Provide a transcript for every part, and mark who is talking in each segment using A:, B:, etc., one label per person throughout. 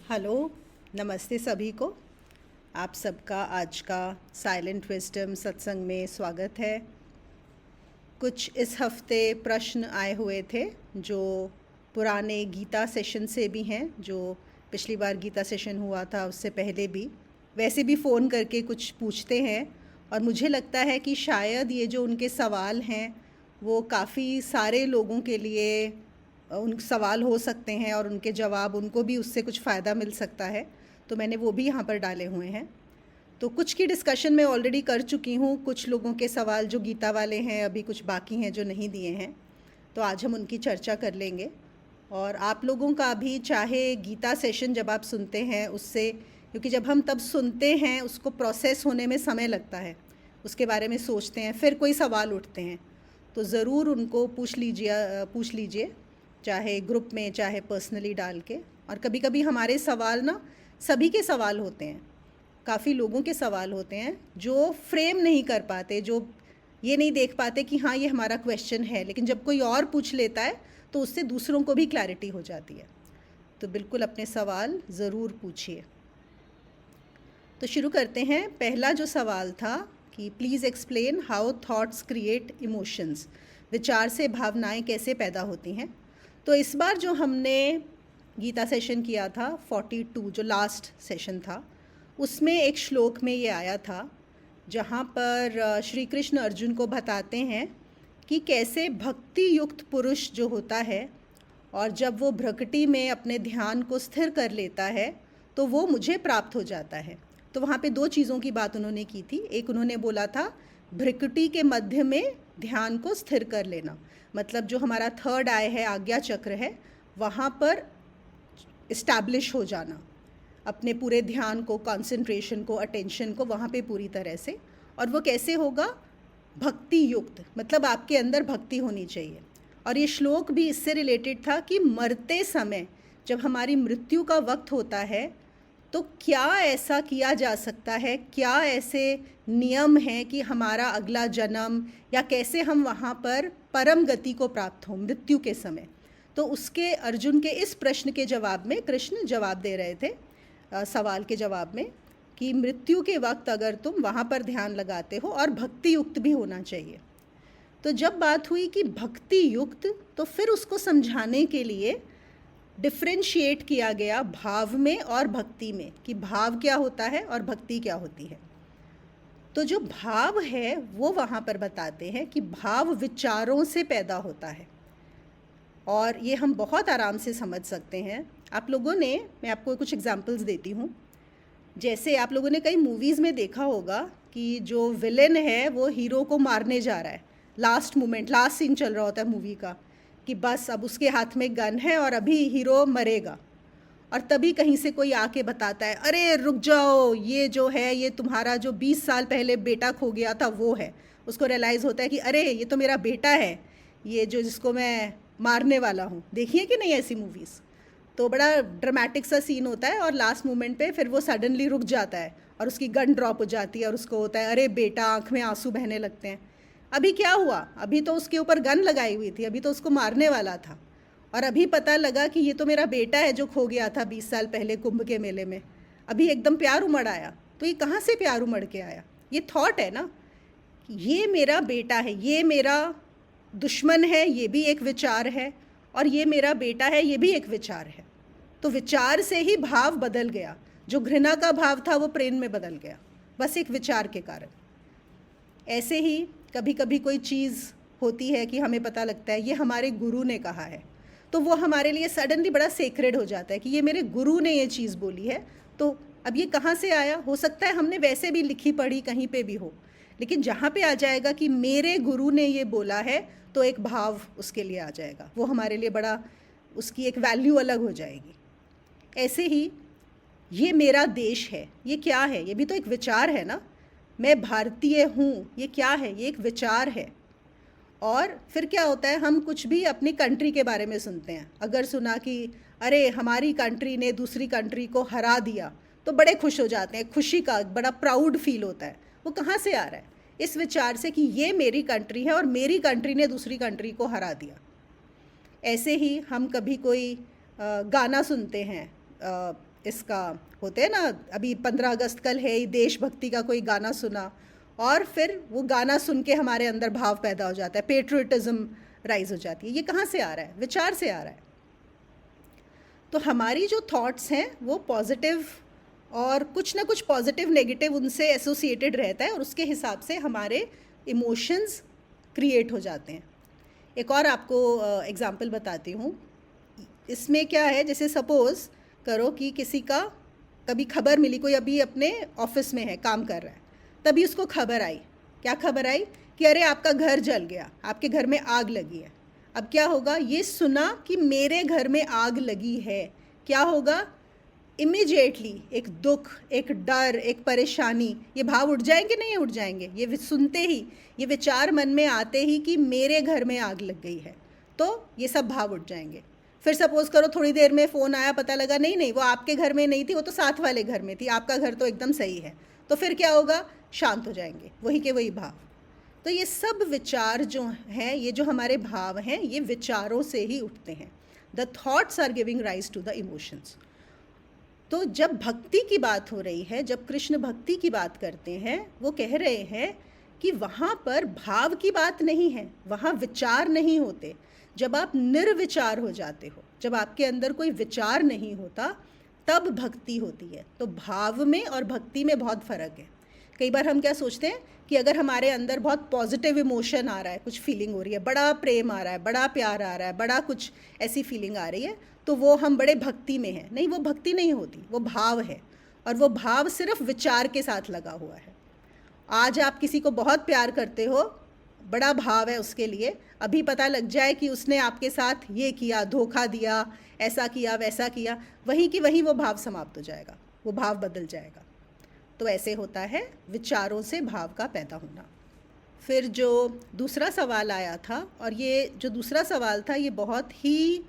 A: Hello, नमस्ते सभी को। आप सबका आज का साइलेंट विजडम सत्संग में स्वागत है। कुछ इस हफ्ते प्रश्न आए हुए थे जो पुराने गीता सेशन से भी हैं, जो पिछली बार गीता सेशन हुआ था उससे पहले भी वैसे भी फ़ोन करके कुछ पूछते हैं। और मुझे लगता है कि शायद ये जो उनके सवाल हैं वो काफ़ी सारे लोगों के लिए उन सवाल हो सकते हैं और उनके जवाब उनको भी उससे कुछ फ़ायदा मिल सकता है। तो मैंने वो भी यहाँ पर डाले हुए हैं। तो कुछ की डिस्कशन मैं ऑलरेडी कर चुकी हूँ। कुछ लोगों के सवाल जो गीता वाले हैं अभी कुछ बाकी हैं जो नहीं दिए हैं, तो आज हम उनकी चर्चा कर लेंगे। और आप लोगों का भी चाहे गीता सेशन जब आप सुनते हैं उससे, क्योंकि जब हम तब सुनते हैं उसको प्रोसेस होने में समय लगता है, उसके बारे में सोचते हैं, फिर कोई सवाल उठते हैं, तो ज़रूर उनको पूछ लीजिए, चाहे ग्रुप में चाहे पर्सनली डाल के। और कभी कभी हमारे सवाल ना सभी के सवाल होते हैं, काफ़ी लोगों के सवाल होते हैं जो फ्रेम नहीं कर पाते, जो ये नहीं देख पाते कि हाँ ये हमारा क्वेश्चन है, लेकिन जब कोई और पूछ लेता है तो उससे दूसरों को भी क्लैरिटी हो जाती है। तो बिल्कुल अपने सवाल ज़रूर पूछिए। तो शुरू करते हैं। पहला जो सवाल था कि please explain how thoughts create emotions, विचार से भावनाएं कैसे पैदा होती हैं। तो इस बार जो हमने गीता सेशन किया था 42, जो लास्ट सेशन था, उसमें एक श्लोक में ये आया था जहाँ पर श्री कृष्ण अर्जुन को बताते हैं कि कैसे भक्ति युक्त पुरुष जो होता है और जब वो भ्रकटी में अपने ध्यान को स्थिर कर लेता है तो वो मुझे प्राप्त हो जाता है। तो वहाँ पे दो चीज़ों की बात उन्होंने की थी। एक उन्होंने बोला था भ्रकटी के मध्य में ध्यान को स्थिर कर लेना, मतलब जो हमारा थर्ड आई है, आज्ञा चक्र है, वहाँ पर इस्टेब्लिश हो जाना, अपने पूरे ध्यान को, कंसंट्रेशन को, अटेंशन को वहाँ पे पूरी तरह से। और वो कैसे होगा? भक्ति युक्त, मतलब आपके अंदर भक्ति होनी चाहिए। और ये श्लोक भी इससे रिलेटेड था कि मरते समय जब हमारी मृत्यु का वक्त होता है तो क्या ऐसा किया जा सकता है, क्या ऐसे नियम हैं कि हमारा अगला जन्म, या कैसे हम वहाँ पर परम गति को प्राप्त हों मृत्यु के समय। तो उसके अर्जुन के इस प्रश्न के जवाब में कृष्ण जवाब दे रहे थे, सवाल के जवाब में, कि मृत्यु के वक्त अगर तुम वहाँ पर ध्यान लगाते हो और भक्ति युक्त भी होना चाहिए। तो जब बात हुई कि भक्ति युक्त, तो फिर उसको समझाने के लिए डिफ्रेंशिएट किया गया भाव में और भक्ति में, कि भाव क्या होता है और भक्ति क्या होती है। तो जो भाव है वो वहाँ पर बताते हैं कि भाव विचारों से पैदा होता है, और ये हम बहुत आराम से समझ सकते हैं। आप लोगों ने, मैं आपको कुछ एग्जांपल्स देती हूँ। जैसे आप लोगों ने कई मूवीज़ में देखा होगा कि जो विलेन है वो हीरो को मारने जा रहा है, लास्ट मोमेंट, लास्ट सीन चल रहा होता है मूवी का, कि बस अब उसके हाथ में गन है और अभी हीरो मरेगा, और तभी कहीं से कोई आके बताता है, अरे रुक जाओ, ये जो है ये तुम्हारा जो 20 साल पहले बेटा खो गया था वो है। उसको रियलाइज़ होता है कि अरे ये तो मेरा बेटा है, ये जो जिसको मैं मारने वाला हूँ। देखिए कि नहीं ऐसी मूवीज़? तो बड़ा ड्रामेटिक सा सीन होता है और लास्ट मोमेंट पे फिर वो सडनली रुक जाता है और उसकी गन ड्रॉप हो जाती है और उसको होता है अरे बेटा, आँख में आंसू बहने लगते हैं। अभी क्या हुआ? अभी तो उसके ऊपर गन लगाई हुई थी, अभी तो उसको मारने वाला था, और अभी पता लगा कि ये तो मेरा बेटा है जो खो गया था 20 साल पहले कुंभ के मेले में। अभी एकदम प्यार उमड़ आया। तो ये कहाँ से प्यार उमड़ के आया? ये थॉट है ना, ये मेरा बेटा है, ये मेरा दुश्मन है, ये भी एक विचार है, और ये मेरा बेटा है, ये भी एक विचार है। तो विचार से ही भाव बदल गया। जो घृणा का भाव था वो प्रेम में बदल गया, बस एक विचार के कारण। ऐसे ही कभी कभी कोई चीज़ होती है कि हमें पता लगता है ये हमारे गुरु ने कहा है, तो वो हमारे लिए सडनली बड़ा सेक्रेड हो जाता है कि ये मेरे गुरु ने ये चीज़ बोली है। तो अब ये कहाँ से आया? हो सकता है हमने वैसे भी लिखी पढ़ी कहीं पे भी हो, लेकिन जहाँ पे आ जाएगा कि मेरे गुरु ने ये बोला है, तो एक भाव उसके लिए आ जाएगा, वो हमारे लिए बड़ा, उसकी एक वैल्यू अलग हो जाएगी। ऐसे ही ये मेरा देश है, ये क्या है? ये भी तो एक विचार है ना। मैं भारतीय हूँ, ये क्या है? ये एक विचार है। और फिर क्या होता है, हम कुछ भी अपनी कंट्री के बारे में सुनते हैं, अगर सुना कि अरे हमारी कंट्री ने दूसरी कंट्री को हरा दिया, तो बड़े खुश हो जाते हैं, खुशी का बड़ा प्राउड फील होता है। वो कहाँ से आ रहा है? इस विचार से कि ये मेरी कंट्री है और मेरी कंट्री ने दूसरी कंट्री को हरा दिया। ऐसे ही हम कभी कोई गाना सुनते हैं, इसका होते हैं ना, अभी 15 अगस्त कल है, देशभक्ति का कोई गाना सुना और फिर वो गाना सुन के हमारे अंदर भाव पैदा हो जाता है, पेट्रियटिज्म राइज हो जाती है। ये कहाँ से आ रहा है? विचार से आ रहा है। तो हमारी जो थॉट्स हैं वो पॉजिटिव और कुछ ना कुछ पॉजिटिव नेगेटिव उनसे एसोसिएटेड रहता है और उसके हिसाब से हमारे इमोशंस क्रिएट हो जाते हैं। एक और आपको एग्जांपल बताती हूँ। इसमें क्या है, जैसे सपोज़ करो कि किसी का कभी खबर मिली, कोई अभी अपने ऑफिस में है, काम कर रहा है, तभी उसको खबर आई। क्या खबर आई? कि अरे आपका घर जल गया, आपके घर में आग लगी है। अब क्या होगा? ये सुना कि मेरे घर में आग लगी है, क्या होगा? इमीडिएटली एक दुख, एक डर, एक परेशानी, ये भाव उठ जाएंगे, नहीं उठ जाएंगे? ये सुनते ही, ये विचार मन में आते ही कि मेरे घर में आग लग गई है, तो ये सब भाव उठ जाएंगे। फिर सपोज़ करो थोड़ी देर में फ़ोन आया, पता लगा नहीं वो आपके घर में नहीं थी, वो तो साथ वाले घर में थी, आपका घर तो एकदम सही है। तो फिर क्या होगा? शांत हो जाएंगे, वही के वही भाव। तो ये सब विचार जो हैं, ये जो हमारे भाव हैं, ये विचारों से ही उठते हैं। The thoughts are giving rise to the emotions. तो जब भक्ति की बात हो रही है, जब कृष्ण भक्ति की बात करते हैं, वो कह रहे हैं कि वहाँ पर भाव की बात नहीं है, वहाँ विचार नहीं होते। जब आप निर्विचार हो जाते हो, जब आपके अंदर कोई विचार नहीं होता, तब भक्ति होती है। तो भाव में और भक्ति में बहुत फ़र्क है। कई बार हम क्या सोचते हैं कि अगर हमारे अंदर बहुत पॉजिटिव इमोशन आ रहा है, कुछ फीलिंग हो रही है, बड़ा प्रेम आ रहा है, बड़ा प्यार आ रहा है, बड़ा कुछ ऐसी फीलिंग आ रही है, तो वो हम बड़े भक्ति में हैं। नहीं, वो भक्ति नहीं होती, वो भाव है। और वो भाव सिर्फ विचार के साथ लगा हुआ है। आज आप किसी को बहुत प्यार करते हो, बड़ा भाव है उसके लिए, अभी पता लग जाए कि उसने आपके साथ ये किया, धोखा दिया, ऐसा किया, वैसा किया, वहीं की वहीं वो भाव समाप्त हो जाएगा, वो भाव बदल जाएगा। तो ऐसे होता है विचारों से भाव का पैदा होना। फिर जो दूसरा सवाल आया था, और ये जो दूसरा सवाल था ये बहुत ही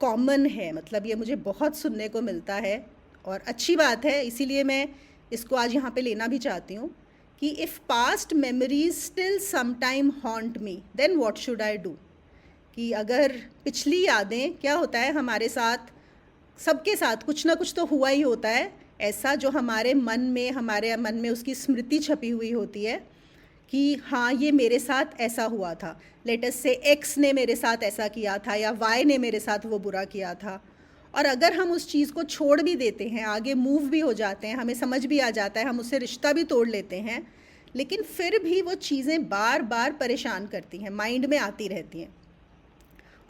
A: कॉमन है, मतलब ये मुझे बहुत सुनने को मिलता है और अच्छी बात है, इसीलिए मैं इसको आज यहाँ पे लेना भी चाहती हूँ कि if past memories still sometime haunt me then what should I do. कि अगर पिछली यादें, क्या होता है हमारे साथ, सबके साथ कुछ ना कुछ तो हुआ ही होता है ऐसा, जो हमारे मन में उसकी स्मृति छपी हुई होती है कि हाँ ये मेरे साथ ऐसा हुआ था। लेटस से एक्स ने मेरे साथ ऐसा किया था या वाई ने मेरे साथ वो बुरा किया था। और अगर हम उस चीज़ को छोड़ भी देते हैं, आगे मूव भी हो जाते हैं, हमें समझ भी आ जाता है, हम उससे रिश्ता भी तोड़ लेते हैं, लेकिन फिर भी वो चीज़ें बार बार परेशान करती हैं, माइंड में आती रहती हैं।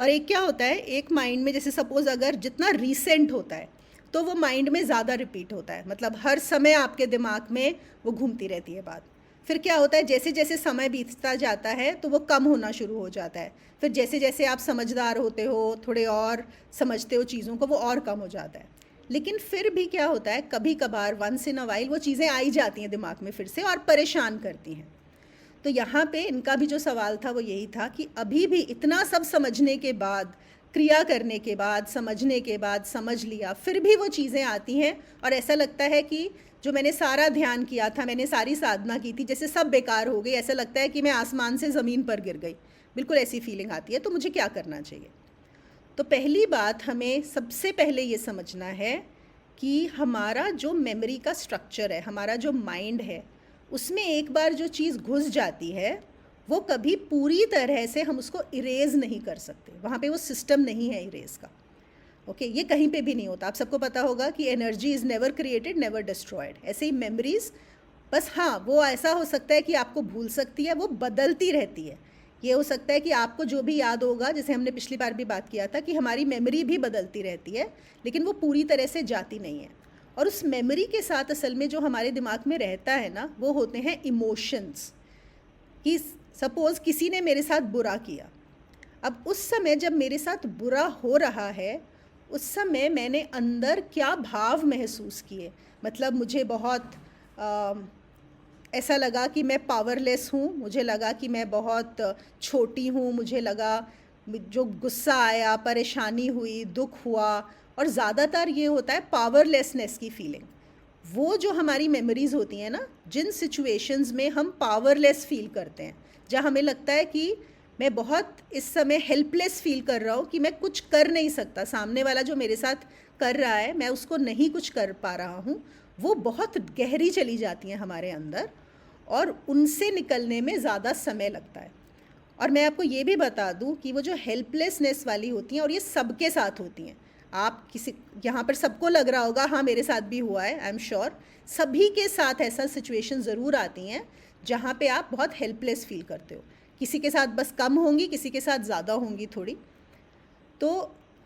A: और एक क्या होता है, एक माइंड में जैसे सपोज़ अगर जितना रीसेंट होता है तो वो माइंड में ज़्यादा रिपीट होता है, मतलब हर समय आपके दिमाग में वो घूमती रहती है बात। फिर क्या होता है, जैसे जैसे समय बीतता जाता है तो वो कम होना शुरू हो जाता है। फिर जैसे जैसे आप समझदार होते हो, थोड़े और समझते हो चीज़ों को, वो और कम हो जाता है। लेकिन फिर भी क्या होता है, कभी कभार वंस इन अ वाइल वो चीज़ें आई जाती हैं दिमाग में फिर से और परेशान करती हैं। तो यहाँ पे इनका भी जो सवाल था वो यही था कि अभी भी इतना सब समझने के बाद, क्रिया करने के बाद, समझने के बाद, समझ लिया, फिर भी वो चीज़ें आती हैं और ऐसा लगता है कि जो मैंने सारा ध्यान किया था, मैंने सारी साधना की थी, जैसे सब बेकार हो गई। ऐसा लगता है कि मैं आसमान से ज़मीन पर गिर गई, बिल्कुल ऐसी फीलिंग आती है। तो मुझे क्या करना चाहिए? तो पहली बात हमें सबसे पहले ये समझना है कि हमारा जो मेमोरी का स्ट्रक्चर है, हमारा जो माइंड है, उसमें एक बार जो चीज़ घुस जाती है वो कभी पूरी तरह से हम उसको इरेज़ नहीं कर सकते। वहाँ पे वो सिस्टम नहीं है इरेज़ का। ओके, ये कहीं पे भी नहीं होता। आप सबको पता होगा कि energy is never created, never destroyed. ऐसे ही मेमोरीज़, बस हाँ वो ऐसा हो सकता है कि आपको भूल सकती है, वो बदलती रहती है। ये हो सकता है कि आपको जो भी याद होगा, जैसे हमने पिछली बार भी बात किया था कि हमारी मेमोरी भी बदलती रहती है, लेकिन वो पूरी तरह से जाती नहीं है। और उस मेमोरी के साथ असल में जो हमारे दिमाग में रहता है ना, वो होते हैं इमोशंस। कि सपोज़ किसी ने मेरे साथ बुरा किया, अब उस समय जब मेरे साथ बुरा हो रहा है, उस समय मैंने अंदर क्या भाव महसूस किए। मतलब मुझे बहुत ऐसा लगा कि मैं पावरलेस हूँ, मुझे लगा कि मैं बहुत छोटी हूँ, मुझे लगा, जो गुस्सा आया, परेशानी हुई, दुख हुआ, और ज़्यादातर ये होता है पावरलेसनेस की फीलिंग। वो जो हमारी मेमोरीज़ होती हैं ना, जिन सिचुएशंस में हम पावरलेस फील करते हैं, जहाँ हमें लगता है कि मैं बहुत इस समय हेल्पलेस फील कर रहा हूँ कि मैं कुछ कर नहीं सकता, सामने वाला जो मेरे साथ कर रहा है मैं उसको नहीं कुछ कर पा रहा हूँ, वो बहुत गहरी चली जाती हैं हमारे अंदर और उनसे निकलने में ज़्यादा समय लगता है। और मैं आपको ये भी बता दूं कि वो जो हेल्पलेसनेस वाली होती हैं, और ये सबके साथ होती हैं, आप किसी यहाँ पर सबको लग रहा होगा हाँ मेरे साथ भी हुआ है, आई एम श्योर सभी के साथ ऐसा सिचुएशन ज़रूर आती हैं जहाँ पे आप बहुत हेल्पलेस फील करते हो। किसी के साथ बस कम होंगी, किसी के साथ ज़्यादा होंगी थोड़ी। तो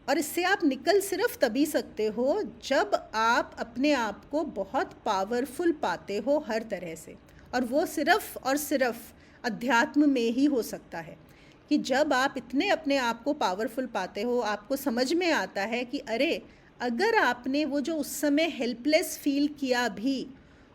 A: और इससे आप निकल सिर्फ तभी सकते हो जब आप अपने आप को बहुत पावरफुल पाते हो हर तरह से, और वो सिर्फ और सिर्फ अध्यात्म में ही हो सकता है कि जब आप इतने अपने आप को पावरफुल पाते हो, आपको समझ में आता है कि अरे अगर आपने वो जो उस समय हेल्पलेस फील किया भी,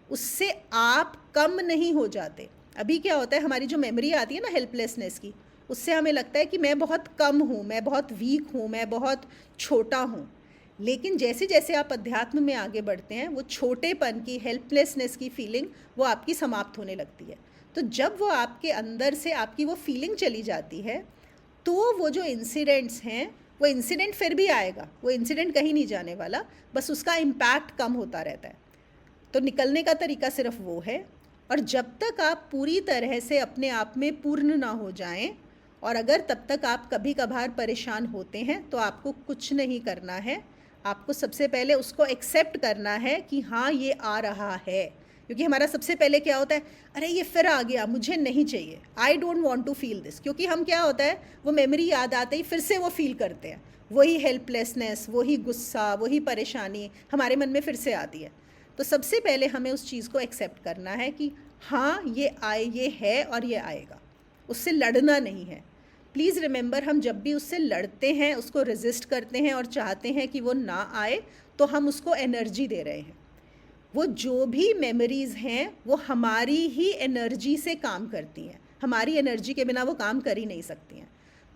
A: उससे आप कम नहीं हो जाते। अभी क्या होता है, हमारी जो मेमोरी आती है ना हेल्पलेसनेस की, उससे हमें लगता है कि मैं बहुत कम हूँ, मैं बहुत वीक हूँ, मैं बहुत छोटा हूँ। लेकिन जैसे जैसे आप अध्यात्म में आगे बढ़ते हैं, वो छोटेपन की, हेल्पलेसनेस की फीलिंग वो आपकी समाप्त होने लगती है। तो जब वो आपके अंदर से आपकी वो फीलिंग चली जाती है, तो वो जो इंसिडेंट्स हैं, वो इंसिडेंट फिर भी आएगा, वो इंसिडेंट कहीं नहीं जाने वाला, बस उसका इम्पैक्ट कम होता रहता है। तो निकलने का तरीका सिर्फ वो है। और जब तक आप पूरी तरह से अपने आप में पूर्ण ना हो जाएं, और अगर तब तक आप कभी कभार परेशान होते हैं, तो आपको कुछ नहीं करना है। आपको सबसे पहले उसको एक्सेप्ट करना है कि हाँ ये आ रहा है। क्योंकि हमारा सबसे पहले क्या होता है, अरे ये फिर आ गया, मुझे नहीं चाहिए, I don't want to feel this. क्योंकि हम क्या होता है, वो मेमोरी याद आते ही फिर से वो फील करते हैं, वही हेल्पलेसनेस, वही गुस्सा, वही परेशानी हमारे मन में फिर से आती है। तो सबसे पहले हमें उस चीज़ को एक्सेप्ट करना है कि हाँ ये है और ये आएगा, उससे लड़ना नहीं है। प्लीज़ रिमेंबर, हम जब भी उससे लड़ते हैं, उसको रेजिस्ट करते हैं और चाहते हैं कि वो ना आए, तो हम उसको एनर्जी दे रहे हैं। वो जो भी मेमोरीज़ हैं वो हमारी ही एनर्जी से काम करती हैं, हमारी एनर्जी के बिना वो काम कर ही नहीं सकती हैं।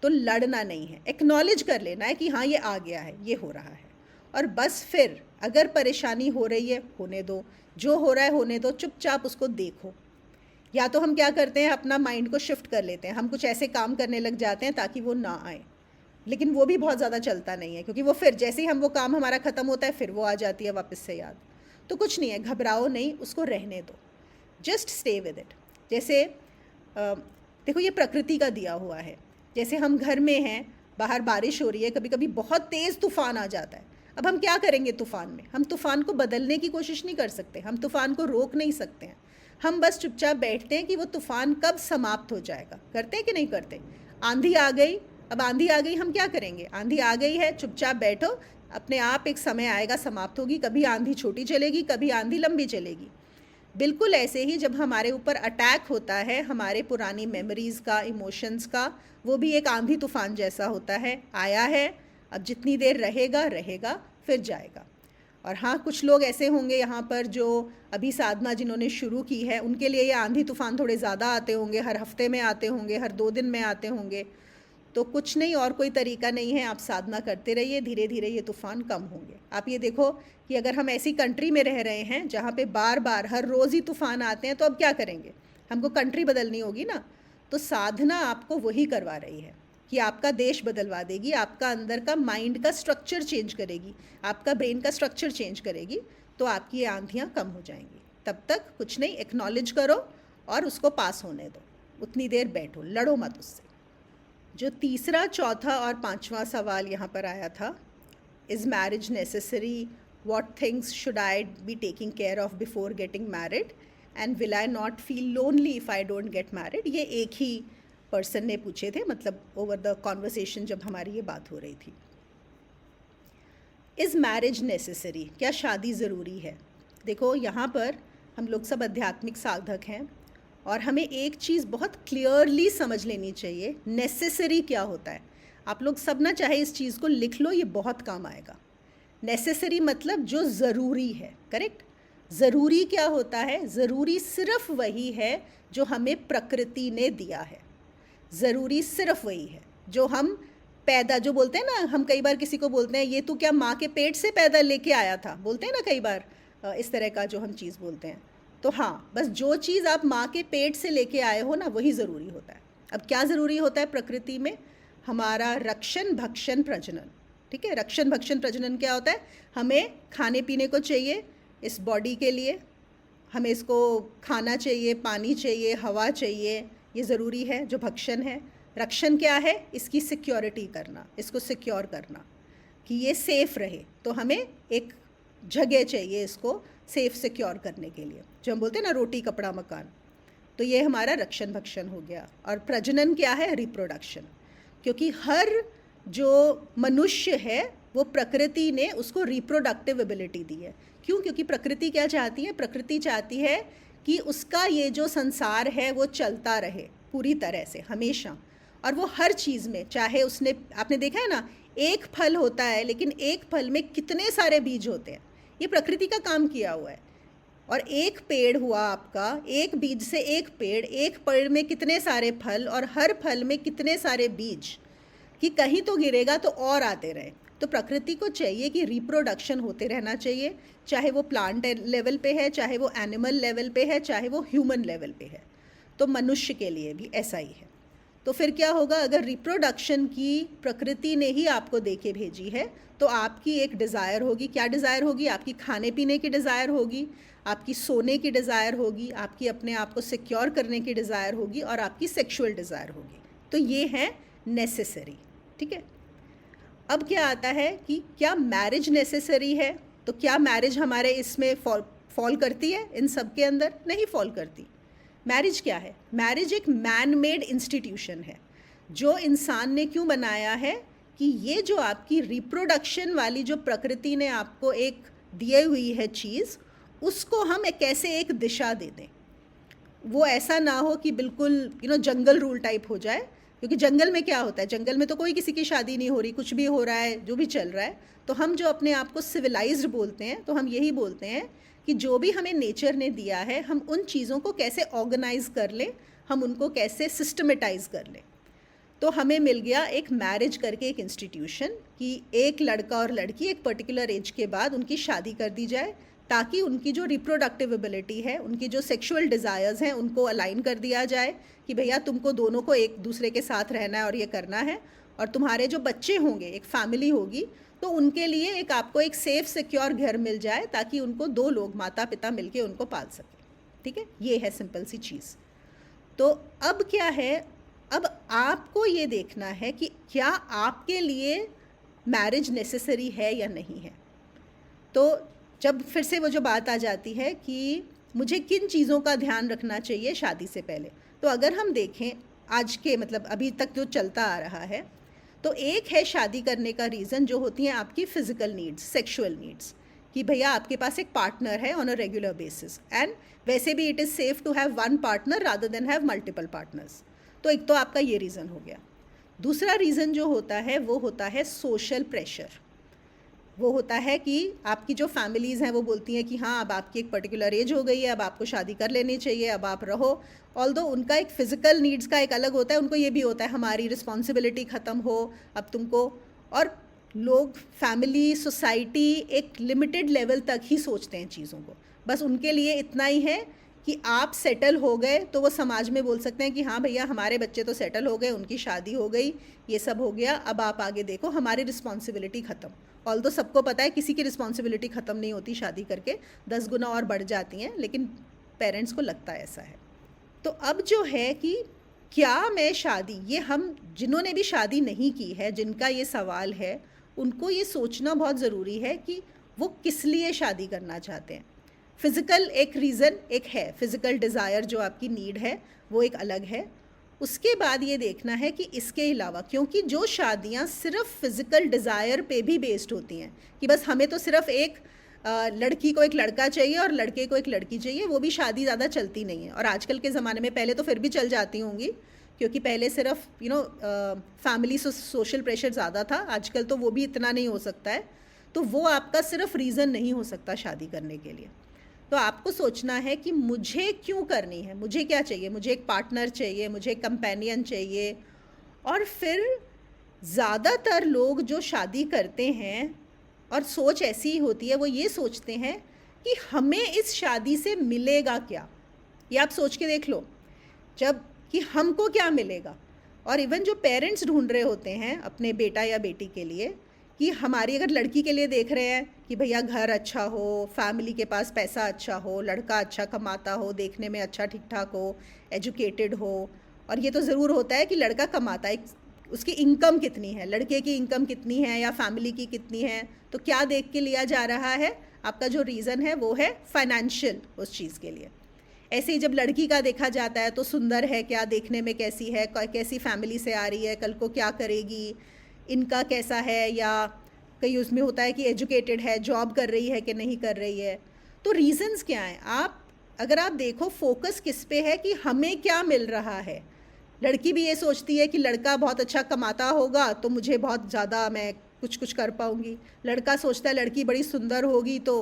A: तो लड़ना नहीं है, एक्नॉलेज कर लेना है कि हाँ ये आ गया है, ये हो रहा है। और बस फिर अगर परेशानी हो रही है, होने दो, जो हो रहा है होने दो, चुपचाप उसको देखो। या तो हम क्या करते हैं, अपना माइंड को शिफ्ट कर लेते हैं, हम कुछ ऐसे काम करने लग जाते हैं ताकि वो ना आए, लेकिन वो भी बहुत ज़्यादा चलता नहीं है, क्योंकि वो फिर जैसे ही हम वो काम हमारा ख़त्म होता है, फिर वो आ जाती है वापस से याद। तो कुछ नहीं है, घबराओ नहीं, उसको रहने दो, जस्ट स्टे विद इट। जैसे देखो ये प्रकृति का दिया हुआ है। जैसे हम घर में हैं, बाहर बारिश हो रही है, कभी कभी बहुत तेज़ तूफ़ान आ जाता है। अब हम क्या करेंगे तूफ़ान में, हम तूफ़ान को बदलने की कोशिश नहीं कर सकते, हम तूफ़ान को रोक नहीं सकते हैं। हम बस चुपचाप बैठते हैं कि वो तूफ़ान कब समाप्त हो जाएगा। करते हैं कि नहीं करते? आंधी आ गई, अब आंधी आ गई, हम क्या करेंगे, आंधी आ गई है, चुपचाप बैठो, अपने आप एक समय आएगा, समाप्त होगी। कभी आंधी छोटी चलेगी, कभी आंधी लंबी चलेगी। बिल्कुल ऐसे ही जब हमारे ऊपर अटैक होता है हमारे पुरानी मेमोरीज़ का, इमोशंस का, वो भी एक आंधी तूफ़ान जैसा होता है। आया है, अब जितनी देर रहेगा रहेगा, फिर जाएगा। और हाँ, कुछ लोग ऐसे होंगे यहाँ पर जो अभी साधना जिन्होंने शुरू की है, उनके लिए ये आंधी तूफ़ान थोड़े ज़्यादा आते होंगे, हर हफ्ते में आते होंगे, हर 2 दिन में आते होंगे। तो कुछ नहीं, और कोई तरीका नहीं है, आप साधना करते रहिए, धीरे धीरे ये तूफ़ान कम होंगे। आप ये देखो कि अगर हम ऐसी कंट्री में रह रहे हैं जहाँ पे बार बार हर रोज़ ही तूफ़ान आते हैं, तो अब क्या करेंगे, हमको कंट्री बदलनी होगी ना। तो साधना आपको वही करवा रही है कि आपका देश बदलवा देगी, आपका अंदर का माइंड का स्ट्रक्चर चेंज करेगी, आपका ब्रेन का स्ट्रक्चर चेंज करेगी, तो आपकी ये आंधियाँ कम हो जाएंगी। तब तक कुछ नहीं, एक्नॉलेज करो और उसको पास होने दो, उतनी देर बैठो, लड़ो मत उससे। जो तीसरा, चौथा और पांचवा सवाल यहाँ पर आया था, is marriage necessary, what things should I be taking care of before getting married, and will I not feel lonely if I don't get married. ये एक ही पर्सन ने पूछे थे, मतलब ओवर द कॉन्वर्सेशन जब हमारी ये बात हो रही थी। इज़ मैरिज नेसेसरी, क्या शादी ज़रूरी है? देखो यहाँ पर हम लोग सब आध्यात्मिक साधक हैं, और हमें एक चीज़ बहुत क्लियरली समझ लेनी चाहिए, नेसेसरी क्या होता है। आप लोग सब ना चाहे इस चीज़ को लिख लो, ये बहुत काम आएगा। नेसेसरी मतलब जो ज़रूरी है, करेक्ट। ज़रूरी क्या होता है? ज़रूरी सिर्फ वही है जो हमें प्रकृति ने दिया है। ज़रूरी सिर्फ वही है जो हम पैदा, जो बोलते हैं ना, हम कई बार किसी को बोलते हैं ये तू क्या माँ के पेट से पैदा लेके आया था, बोलते हैं ना कई बार, इस तरह का जो हम चीज़ बोलते हैं। तो हाँ, बस जो चीज़ आप माँ के पेट से लेके आए हो ना, वही ज़रूरी होता है। अब क्या ज़रूरी होता है प्रकृति में? हमारा रक्षण भक्षण प्रजनन, ठीक है। रक्षण भक्षण प्रजनन क्या होता है? हमें खाने पीने को चाहिए इस बॉडी के लिए, हमें इसको खाना चाहिए, पानी चाहिए, हवा चाहिए, ये ज़रूरी है जो भक्षण है। रक्षण क्या है? इसकी सिक्योरिटी करना, इसको सिक्योर करना कि ये सेफ़ रहे। तो हमें एक जगह चाहिए इसको सेफ़ सिक्योर करने के लिए, जो हम बोलते हैं ना रोटी कपड़ा मकान। तो ये हमारा रक्षण भक्षण हो गया। और प्रजनन क्या है? रिप्रोडक्शन। क्योंकि हर जो मनुष्य है वो प्रकृति ने उसको रिप्रोडक्टिव एबिलिटी दी है। क्यों? क्योंकि प्रकृति क्या चाहती है? प्रकृति चाहती है कि उसका ये जो संसार है वो चलता रहे पूरी तरह से हमेशा। और वो हर चीज़ में, चाहे उसने, आपने देखा है ना, एक फल होता है लेकिन एक फल में कितने सारे बीज होते हैं, ये प्रकृति का काम किया हुआ है। और एक पेड़ हुआ आपका, एक बीज से एक पेड़ में कितने सारे फल और हर फल में कितने सारे बीज, कि कहीं तो गिरेगा तो और आते रहे। तो प्रकृति को चाहिए कि रिप्रोडक्शन होते रहना चाहिए, चाहे वो प्लांट लेवल पे है, चाहे वो एनिमल लेवल पे है, चाहे वो ह्यूमन लेवल पे है। तो मनुष्य के लिए भी ऐसा ही है। तो फिर क्या होगा? अगर रिप्रोडक्शन की प्रकृति ने ही आपको दे के भेजी है तो आपकी एक डिज़ायर होगी। क्या डिज़ायर होगी? आपकी खाने पीने की डिज़ायर होगी, आपकी सोने की डिज़ायर होगी, आपकी अपने आप को सिक्योर करने की डिज़ायर होगी और आपकी सेक्सुअल डिज़ायर होगी। तो ये है नेसेसरी, ठीक है। अब क्या आता है कि क्या मैरिज नेसेसरी है? तो क्या मैरिज हमारे इसमें फॉल करती है? इन सब के अंदर नहीं फॉल करती। मैरिज क्या है? मैरिज एक मैन मेड इंस्टीट्यूशन है जो इंसान ने क्यों बनाया है कि ये जो आपकी रिप्रोडक्शन वाली जो प्रकृति ने आपको एक दिए हुई है चीज़, उसको हम कैसे एक दिशा दे दें। वो ऐसा ना हो कि बिल्कुल जंगल रूल टाइप हो जाए। क्योंकि जंगल में क्या होता है? जंगल में तो कोई किसी की शादी नहीं हो रही, कुछ भी हो रहा है, जो भी चल रहा है। तो हम जो अपने आप को सिविलाइज्ड बोलते हैं, तो हम यही बोलते हैं कि जो भी हमें नेचर ने दिया है, हम उन चीज़ों को कैसे ऑर्गेनाइज कर लें, हम उनको कैसे सिस्टमेटाइज कर लें। तो हमें मिल गया एक मैरिज करके एक इंस्टीट्यूशन कि एक लड़का और लड़की एक पर्टिकुलर एज के बाद उनकी शादी कर दी जाए, ताकि उनकी जो रिप्रोडक्टिव एबिलिटी है, उनकी जो सेक्सुअल डिज़ायर्स हैं, उनको अलाइन कर दिया जाए कि भैया तुमको दोनों को एक दूसरे के साथ रहना है और ये करना है। और तुम्हारे जो बच्चे होंगे, एक फैमिली होगी, तो उनके लिए एक आपको एक सेफ सिक्योर घर मिल जाए, ताकि उनको दो लोग, माता पिता मिलके उनको पाल सकें, ठीक है। ये है सिंपल सी चीज़। तो अब क्या है? अब आपको ये देखना है कि क्या आपके लिए मैरिज नेसेसरी है या नहीं है। तो जब फिर से वो जो बात आ जाती है कि मुझे किन चीज़ों का ध्यान रखना चाहिए शादी से पहले, तो अगर हम देखें आज के अभी तक जो चलता आ रहा है, तो एक है शादी करने का रीज़न जो होती हैं आपकी फ़िज़िकल नीड्स, सेक्सुअल नीड्स, कि भैया आपके पास एक पार्टनर है on a regular basis. And वैसे भी it is safe to have one partner rather than have multiple partners. तो एक तो आपका ये रीज़न हो गया। दूसरा रीज़न जो होता है वो होता है सोशल प्रेशर। वो होता है कि आपकी जो फैमिलीज़ हैं वो बोलती हैं कि हाँ, अब आपकी एक पर्टिकुलर एज हो गई है, अब आपको शादी कर लेनी चाहिए, अब आप रहो। ऑल्दो उनका एक फ़िज़िकल नीड्स का एक अलग होता है, उनको ये भी होता है हमारी रिस्पॉन्सिबिलिटी ख़त्म हो अब तुमको। और लोग, फैमिली, सोसाइटी एक लिमिटेड लेवल तक ही सोचते हैं चीज़ों को। बस उनके लिए इतना ही है कि आप सेटल हो गए तो वो समाज में बोल सकते हैं कि हाँ भैया हमारे बच्चे तो सेटल हो गए, उनकी शादी हो गई, ये सब हो गया, अब आप आगे देखो, हमारी रिस्पॉन्सिबिलिटी ख़त्म। ऑल्दो सबको पता है किसी की रिस्पॉन्सिबिलिटी ख़त्म नहीं होती, शादी करके 10 गुना और बढ़ जाती हैं, लेकिन पेरेंट्स को लगता है ऐसा है। तो अब जो है कि क्या मैं शादी, ये हम जिन्होंने भी शादी नहीं की है, जिनका ये सवाल है, उनको ये सोचना बहुत ज़रूरी है कि वो किस लिए शादी करना चाहते हैं। फ़िज़िकल एक रीज़न एक है, फ़िज़िकल डिज़ायर जो आपकी नीड है वो एक अलग है। उसके बाद ये देखना है कि इसके अलावा, क्योंकि जो शादियाँ सिर्फ फ़िज़िकल डिज़ायर पे भी बेस्ड होती हैं कि बस हमें तो सिर्फ एक लड़की को एक लड़का चाहिए और लड़के को एक लड़की चाहिए, वो भी शादी ज़्यादा चलती नहीं है। और आजकल के ज़माने में, पहले तो फिर भी चल जाती होंगी क्योंकि पहले सिर्फ फैमिली सोशल प्रेशर ज़्यादा था, आजकल तो वो भी इतना नहीं हो सकता है। तो वो आपका सिर्फ रीज़न नहीं हो सकता शादी करने के लिए। तो आपको सोचना है कि मुझे क्यों करनी है, मुझे क्या चाहिए, मुझे एक पार्टनर चाहिए, मुझे एक कंपेनियन चाहिए। और फिर ज़्यादातर लोग जो शादी करते हैं और सोच ऐसी ही होती है, वो ये सोचते हैं कि हमें इस शादी से मिलेगा क्या। ये आप सोच के देख लो, जब कि हमको क्या मिलेगा, और इवन जो पेरेंट्स ढूंढ रहे होते हैं अपने बेटा या बेटी के लिए कि हमारी अगर लड़की के लिए देख रहे हैं कि भैया घर अच्छा हो, फैमिली के पास पैसा अच्छा हो, लड़का अच्छा कमाता हो, देखने में अच्छा ठीक ठाक हो, एजुकेटेड हो, और ये तो ज़रूर होता है कि लड़का कमाता है, उसकी इनकम कितनी है, लड़के की इनकम कितनी है या फैमिली की कितनी है, तो क्या देख के लिया जा रहा है? आपका जो रीज़न है वो है फाइनेंशियल उस चीज़ के लिए। ऐसे ही जब लड़की का देखा जाता है तो सुंदर है क्या, देखने में कैसी है, कैसी फैमिली से आ रही है, कल को क्या करेगी, इनका कैसा है, या कई उसमें होता है कि एजुकेटेड है, जॉब कर रही है कि नहीं कर रही है। तो रीज़न्स क्या हैं? अगर आप देखो फोकस किस पे है कि हमें क्या मिल रहा है। लड़की भी ये सोचती है कि लड़का बहुत अच्छा कमाता होगा तो मुझे बहुत ज़्यादा मैं कुछ कर पाऊँगी। लड़का सोचता है लड़की बड़ी सुंदर होगी तो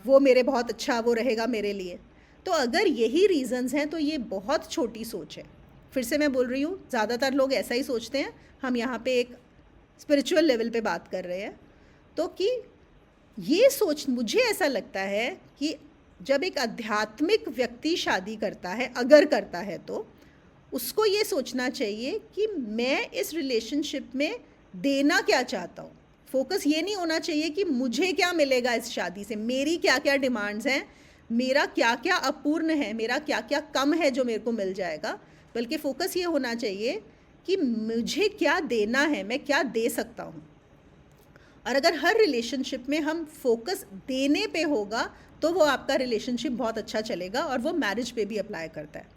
A: वो मेरे बहुत अच्छा वो रहेगा मेरे लिए। तो अगर यही रीज़न्स हैं तो ये बहुत छोटी सोच है। फिर से मैं बोल रही हूँ, ज़्यादातर लोग ऐसा ही सोचते हैं। हम यहाँ पे एक स्पिरिचुअल लेवल पे बात कर रहे हैं। तो कि ये सोच, मुझे ऐसा लगता है कि जब एक आध्यात्मिक व्यक्ति शादी करता है, अगर करता है, तो उसको ये सोचना चाहिए कि मैं इस रिलेशनशिप में देना क्या चाहता हूँ। फोकस ये नहीं होना चाहिए कि मुझे क्या मिलेगा इस शादी से, मेरी क्या क्या डिमांड्स हैं, मेरा क्या क्या अपूर्ण है, मेरा क्या क्या कम है जो मेरे को मिल जाएगा। बल्कि फोकस ये होना चाहिए कि मुझे क्या देना है, मैं क्या दे सकता हूँ। और अगर हर रिलेशनशिप में हम फोकस देने पे होगा तो वो आपका रिलेशनशिप बहुत अच्छा चलेगा, और वो मैरिज पे भी अप्लाई करता है।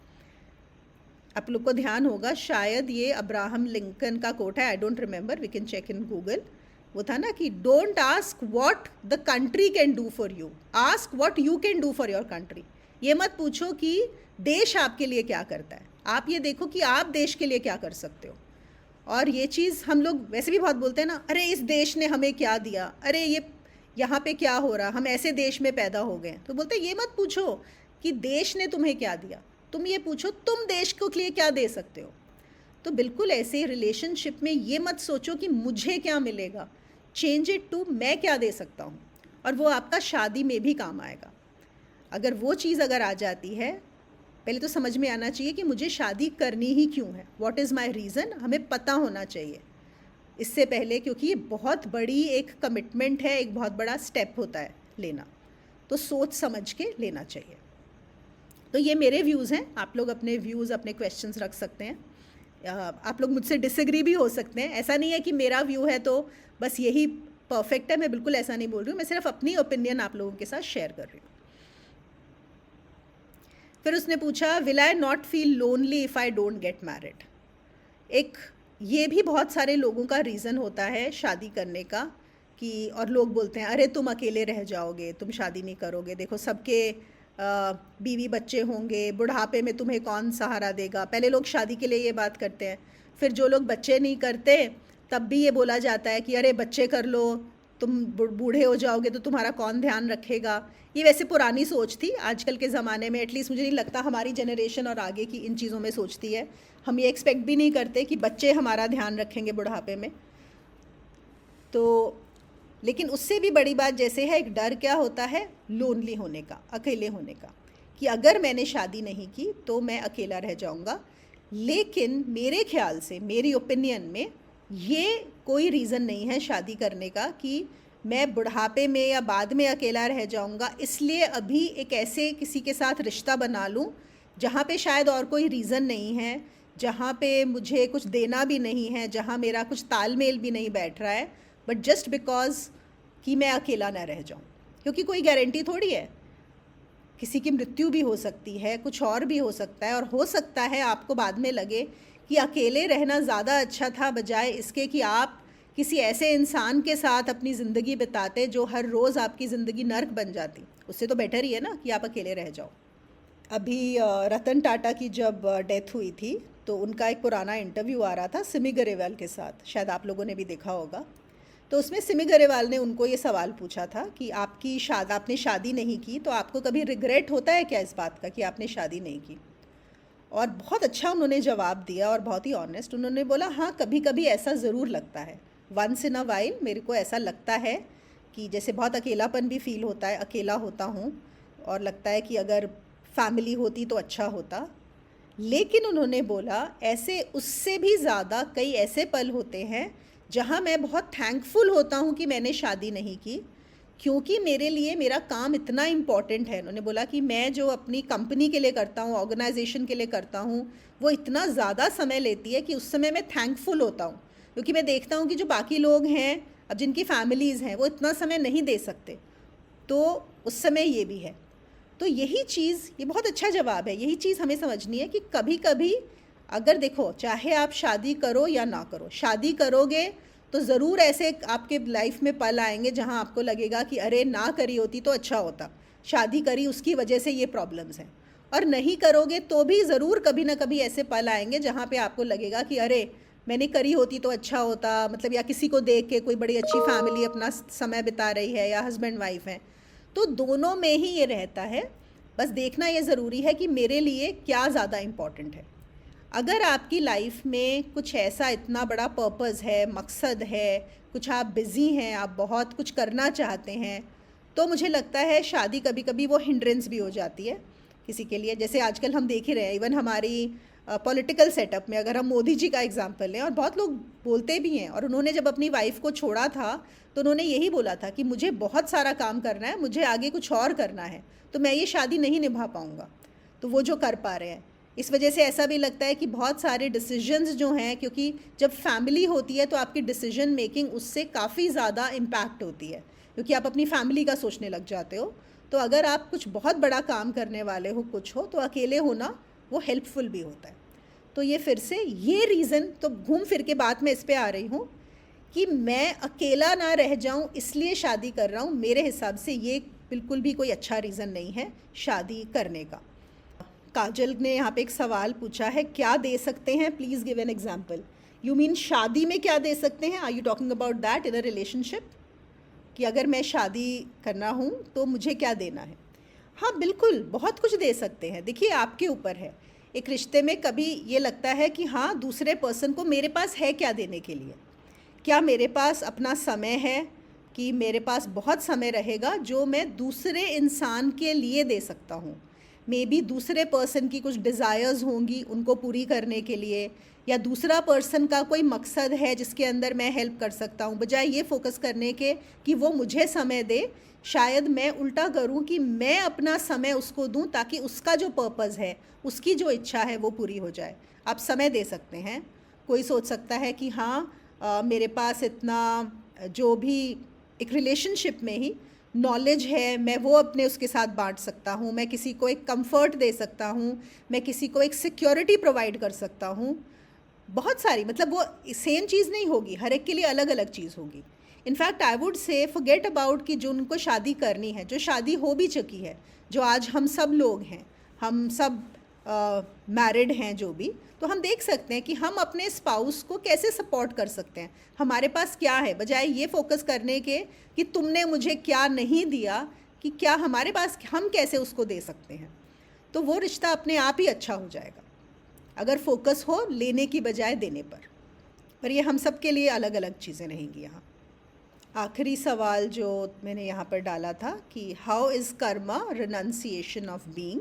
A: आप लोग को ध्यान होगा, शायद ये अब्राहम लिंकन का कोट है, I don't remember, we can check in Google. वो था ना कि don't ask what the country can do for you, ask what you can do for your country. ये मत पूछो कि देश आपके लिए क्या करता है, आप ये देखो कि आप देश के लिए क्या कर सकते हो। और ये चीज़ हम लोग वैसे भी बहुत बोलते हैं ना, अरे इस देश ने हमें क्या दिया, अरे ये यहाँ पे क्या हो रहा, हम ऐसे देश में पैदा हो गए। तो बोलते ये मत पूछो कि देश ने तुम्हें क्या दिया, तुम ये पूछो तुम देश को लिए क्या दे सकते हो। तो बिल्कुल ऐसे रिलेशनशिप में ये मत सोचो कि मुझे क्या मिलेगा, चेंज इट टू मैं क्या दे सकता हूँ, और वो आपका शादी में भी काम आएगा। अगर वो चीज़ अगर आ जाती है, पहले तो समझ में आना चाहिए कि मुझे शादी करनी ही क्यों है, व्हाट इज़ माय रीज़न, हमें पता होना चाहिए इससे पहले, क्योंकि ये बहुत बड़ी एक कमिटमेंट है, एक बहुत बड़ा स्टेप होता है लेना, तो सोच समझ के लेना चाहिए। तो ये मेरे व्यूज़ हैं, आप लोग अपने व्यूज़, अपने क्वेश्चंस रख सकते हैं। आप लोग मुझसे डिसएग्री भी हो सकते हैं, ऐसा नहीं है कि मेरा व्यू है तो बस यही परफेक्ट है, मैं बिल्कुल ऐसा नहीं बोल रही हूँ, मैं सिर्फ अपनी ओपिनियन आप लोगों के साथ शेयर कर रही हूँ। फिर उसने पूछा, will I not feel lonely if I don't get married. एक ये भी बहुत सारे लोगों का रीज़न होता है शादी करने का कि, और लोग बोलते हैं अरे तुम अकेले रह जाओगे, तुम शादी नहीं करोगे, देखो सबके बीवी बच्चे होंगे, बुढ़ापे में तुम्हें कौन सहारा देगा। पहले लोग शादी के लिए ये बात करते हैं, फिर जो लोग बच्चे नहीं करते तब भी ये बोला जाता है कि अरे बच्चे कर लो, तुम बूढ़े हो जाओगे तो तुम्हारा कौन ध्यान रखेगा। ये वैसे पुरानी सोच थी, आजकल के ज़माने में एटलीस्ट मुझे नहीं लगता हमारी जनरेशन और आगे की इन चीज़ों में सोचती है। हम ये एक्सपेक्ट भी नहीं करते कि बच्चे हमारा ध्यान रखेंगे बुढ़ापे में। तो लेकिन उससे भी बड़ी बात जैसे है, एक डर क्या होता है, लोनली होने का, अकेले होने का, कि अगर मैंने शादी नहीं की तो मैं अकेला रह जाऊंगा। लेकिन मेरे ख्याल से, मेरी ओपिनियन में, ये कोई रीज़न नहीं है शादी करने का कि मैं बुढ़ापे में या बाद में अकेला रह जाऊंगा, इसलिए अभी एक ऐसे किसी के साथ रिश्ता बना लूं जहाँ पे शायद और कोई रीज़न नहीं है, जहाँ पे मुझे कुछ देना भी नहीं है, जहाँ मेरा कुछ तालमेल भी नहीं बैठ रहा है, बट जस्ट बिकॉज कि मैं अकेला ना रह जाऊं। क्योंकि कोई गारंटी थोड़ी है, किसी की मृत्यु भी हो सकती है, कुछ और भी हो सकता है, और हो सकता है आपको बाद में लगे कि अकेले रहना ज़्यादा अच्छा था बजाय इसके कि आप किसी ऐसे इंसान के साथ अपनी ज़िंदगी बिताते जो हर रोज़ आपकी ज़िंदगी नर्क बन जाती। उससे तो बेटर ही है ना कि आप अकेले रह जाओ। अभी रतन टाटा की जब डेथ हुई थी तो उनका एक पुराना इंटरव्यू आ रहा था सिमी गरेवाल के साथ, शायद आप लोगों ने भी देखा होगा। तो उसमें सिमी गरेवाल ने उनको ये सवाल पूछा था कि आपने शादी नहीं की तो आपको कभी रिग्रेट होता है क्या इस बात का कि आपने शादी नहीं की। और बहुत अच्छा उन्होंने जवाब दिया और बहुत ही ऑनेस्ट। उन्होंने बोला हाँ, कभी कभी ऐसा ज़रूर लगता है, वंस इन अ वाइल मेरे को ऐसा लगता है कि जैसे बहुत अकेलापन भी फील होता है, अकेला होता हूँ और लगता है कि अगर फैमिली होती तो अच्छा होता। लेकिन उन्होंने बोला ऐसे उससे भी ज़्यादा कई ऐसे पल होते हैं जहाँ मैं बहुत थैंकफुल होता हूँ कि मैंने शादी नहीं की, क्योंकि मेरे लिए मेरा काम इतना इम्पॉर्टेंट है। उन्होंने बोला कि मैं जो अपनी कंपनी के लिए करता हूँ, ऑर्गेनाइजेशन के लिए करता हूँ, वो इतना ज़्यादा समय लेती है कि उस समय मैं थैंकफुल होता हूँ, क्योंकि मैं देखता हूँ कि जो बाकी लोग हैं, अब जिनकी फैमिलीज़ हैं, वो इतना समय नहीं दे सकते, तो उस समय ये भी है। तो यही चीज़, ये बहुत अच्छा जवाब है, यही चीज़ हमें समझनी है कि कभी कभी अगर देखो, चाहे आप शादी करो या ना करो, शादी करोगे तो ज़रूर ऐसे आपके लाइफ में पल आएंगे जहाँ आपको लगेगा कि अरे ना करी होती तो अच्छा होता, शादी करी उसकी वजह से ये प्रॉब्लम्स हैं। और नहीं करोगे तो भी ज़रूर कभी ना कभी ऐसे पल आएंगे जहाँ पे आपको लगेगा कि अरे मैंने करी होती तो अच्छा होता, मतलब या किसी को देख के कोई बड़ी अच्छी फैमिली अपना समय बिता रही है या हस्बैंड वाइफ हैं, तो दोनों में ही ये रहता है। बस देखना ये ज़रूरी है कि मेरे लिए क्या ज़्यादा इम्पॉर्टेंट है। अगर आपकी लाइफ में कुछ ऐसा इतना बड़ा पर्पस है, मकसद है, कुछ आप बिज़ी हैं, आप बहुत कुछ करना चाहते हैं, तो मुझे लगता है शादी कभी कभी वो हिंड्रेंस भी हो जाती है किसी के लिए। जैसे आजकल हम देख ही रहे हैं, इवन हमारी पॉलिटिकल सेटअप में अगर हम मोदी जी का एग्जांपल लें, और बहुत लोग बोलते भी हैं, और उन्होंने जब अपनी वाइफ को छोड़ा था तो उन्होंने यही बोला था कि मुझे बहुत सारा काम करना है, मुझे आगे कुछ और करना है, तो मैं ये शादी नहीं निभा पाऊँगा। तो वो जो कर पा रहे हैं, इस वजह से ऐसा भी लगता है कि बहुत सारे डिसीजंस जो हैं, क्योंकि जब फैमिली होती है तो आपकी डिसीजन मेकिंग उससे काफ़ी ज़्यादा इम्पैक्ट होती है, क्योंकि आप अपनी फैमिली का सोचने लग जाते हो। तो अगर आप कुछ बहुत बड़ा काम करने वाले हो, कुछ हो, तो अकेले होना वो हेल्पफुल भी होता है। तो ये फिर से ये रीज़न, तो घूम फिर के बात में इस पे आ रही हूँ कि मैं अकेला ना रह जाऊँ इसलिए शादी कर रहा हूँ। मेरे हिसाब से ये बिल्कुल भी कोई अच्छा रीज़न नहीं है शादी करने का। काजल ने यहाँ पे एक सवाल पूछा है, क्या दे सकते हैं, please give an example. You mean शादी में क्या दे सकते हैं? Are you talking about that in a relationship, कि अगर मैं शादी करना हूँ तो मुझे क्या देना है? हाँ बिल्कुल, बहुत कुछ दे सकते हैं। देखिए आपके ऊपर है। एक रिश्ते में कभी ये लगता है कि हाँ, दूसरे पर्सन को मेरे पास है क्या देने के लिए। क्या मेरे पास अपना समय है, कि मेरे पास बहुत समय रहेगा जो मैं दूसरे इंसान के लिए दे सकता हूँ। मे बी दूसरे पर्सन की कुछ डिज़ायर्स होंगी, उनको पूरी करने के लिए, या दूसरा पर्सन का कोई मकसद है जिसके अंदर मैं हेल्प कर सकता हूँ। बजाय ये फोकस करने के कि वो मुझे समय दे, शायद मैं उल्टा करूँ कि मैं अपना समय उसको दूँ, ताकि उसका जो पर्पस है, उसकी जो इच्छा है वो पूरी हो जाए। आप समय दे सकते हैं। कोई सोच सकता है कि हाँ, मेरे पास इतना जो भी एक रिलेशनशिप में ही नॉलेज है, मैं वो अपने उसके साथ बांट सकता हूँ, मैं किसी को एक कंफर्ट दे सकता हूँ, मैं किसी को एक सिक्योरिटी प्रोवाइड कर सकता हूँ। बहुत सारी, मतलब वो सेम चीज़ नहीं होगी, हर एक के लिए अलग अलग चीज़ होगी। In fact I would say forget about कि जो उनको शादी करनी है, जो शादी हो भी चुकी है, जो आज हम सब लोग हैं, हम सब मैरिड हैं जो भी, तो हम देख सकते हैं कि हम अपने स्पाउस को कैसे सपोर्ट कर सकते हैं। हमारे पास क्या है, बजाय ये फोकस करने के कि तुमने मुझे क्या नहीं दिया, कि क्या हमारे पास, हम कैसे उसको दे सकते हैं। तो वो रिश्ता अपने आप ही अच्छा हो जाएगा अगर फोकस हो लेने की बजाय देने पर ये हम सब के लिए अलग अलग चीज़ें रहेंगी। यहाँ आखिरी सवाल जो मैंने यहाँ पर डाला था कि how is Karma renunciation of being,